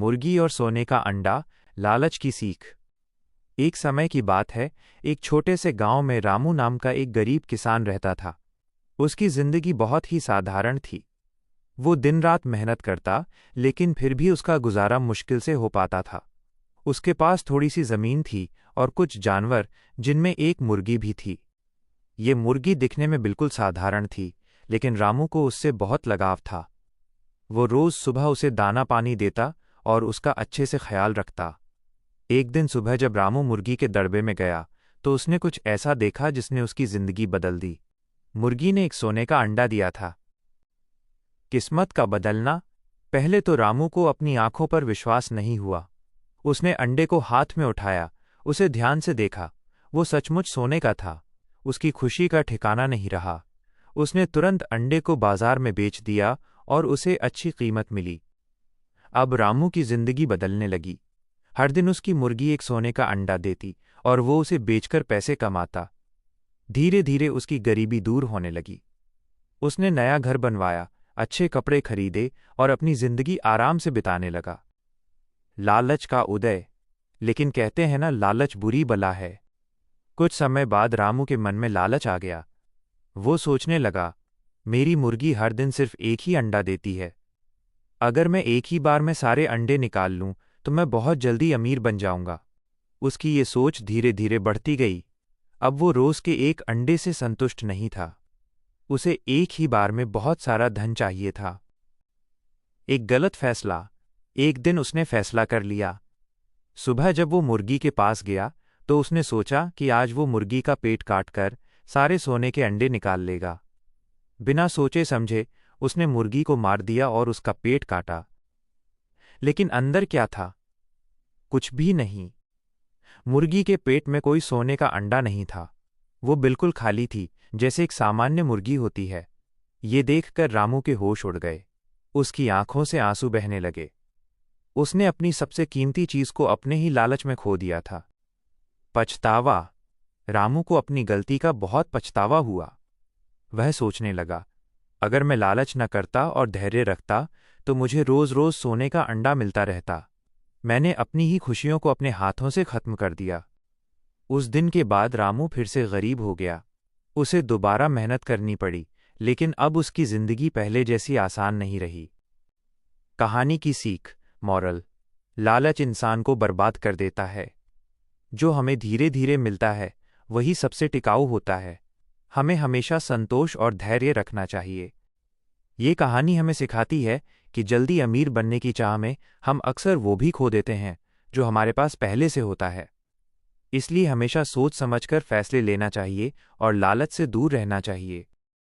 मुर्गी और सोने का अंडा, लालच की सीख। एक समय की बात है, एक छोटे से गांव में रामू नाम का एक गरीब किसान रहता था। उसकी जिंदगी बहुत ही साधारण थी। वो दिन रात मेहनत करता, लेकिन फिर भी उसका गुजारा मुश्किल से हो पाता था। उसके पास थोड़ी सी जमीन थी और कुछ जानवर, जिनमें एक मुर्गी भी थी। ये मुर्गी दिखने में बिल्कुल साधारण थी, लेकिन रामू को उससे बहुत लगाव था। वो रोज सुबह उसे दाना पानी देता और उसका अच्छे से ख्याल रखता। एक दिन सुबह जब रामू मुर्गी के दड़बे में गया, तो उसने कुछ ऐसा देखा जिसने उसकी जिंदगी बदल दी। मुर्गी ने एक सोने का अंडा दिया था। किस्मत का बदलना। पहले तो रामू को अपनी आंखों पर विश्वास नहीं हुआ। उसने अंडे को हाथ में उठाया, उसे ध्यान से देखा। वो सचमुच सोने का था। उसकी खुशी का ठिकाना नहीं रहा। उसने तुरंत अंडे को बाजार में बेच दिया और उसे अच्छी कीमत मिली। अब रामू की जिंदगी बदलने लगी। हर दिन उसकी मुर्गी एक सोने का अंडा देती और वो उसे बेचकर पैसे कमाता। धीरे धीरे उसकी गरीबी दूर होने लगी। उसने नया घर बनवाया, अच्छे कपड़े खरीदे और अपनी जिंदगी आराम से बिताने लगा। लालच का उदय। लेकिन कहते हैं ना, लालच बुरी बला है। कुछ समय बाद रामू के मन में लालच आ गया। वो सोचने लगा, मेरी मुर्गी हर दिन सिर्फ एक ही अंडा देती है। अगर मैं एक ही बार में सारे अंडे निकाल लूं, तो मैं बहुत जल्दी अमीर बन जाऊंगा। उसकी ये सोच धीरे धीरे बढ़ती गई। अब वो रोज के एक अंडे से संतुष्ट नहीं था। उसे एक ही बार में बहुत सारा धन चाहिए था। एक गलत फैसला। एक दिन उसने फैसला कर लिया। सुबह जब वो मुर्गी के पास गया, तो उसने सोचा कि आज वो मुर्गी का पेट काटकर सारे सोने के अंडे निकाल लेगा। बिना सोचे समझे उसने मुर्गी को मार दिया और उसका पेट काटा। लेकिन अंदर क्या था? कुछ भी नहीं। मुर्गी के पेट में कोई सोने का अंडा नहीं था। वो बिल्कुल खाली थी, जैसे एक सामान्य मुर्गी होती है। ये देखकर रामू के होश उड़ गए। उसकी आंखों से आंसू बहने लगे। उसने अपनी सबसे कीमती चीज को अपने ही लालच में खो दिया था। पछतावा। रामू को अपनी गलती का बहुत पछतावा हुआ। वह सोचने लगा, अगर मैं लालच न करता और धैर्य रखता, तो मुझे रोज रोज सोने का अंडा मिलता रहता। मैंने अपनी ही खुशियों को अपने हाथों से खत्म कर दिया। उस दिन के बाद रामू फिर से गरीब हो गया। उसे दोबारा मेहनत करनी पड़ी, लेकिन अब उसकी जिंदगी पहले जैसी आसान नहीं रही। कहानी की सीख। मॉरल। लालच इंसान को बर्बाद कर देता है। जो हमें धीरे धीरे मिलता है, वही सबसे टिकाऊ होता है। हमें हमेशा संतोष और धैर्य रखना चाहिए। ये कहानी हमें सिखाती है कि जल्दी अमीर बनने की चाह में हम अक्सर वो भी खो देते हैं जो हमारे पास पहले से होता है। इसलिए हमेशा सोच समझकर फैसले लेना चाहिए और लालच से दूर रहना चाहिए।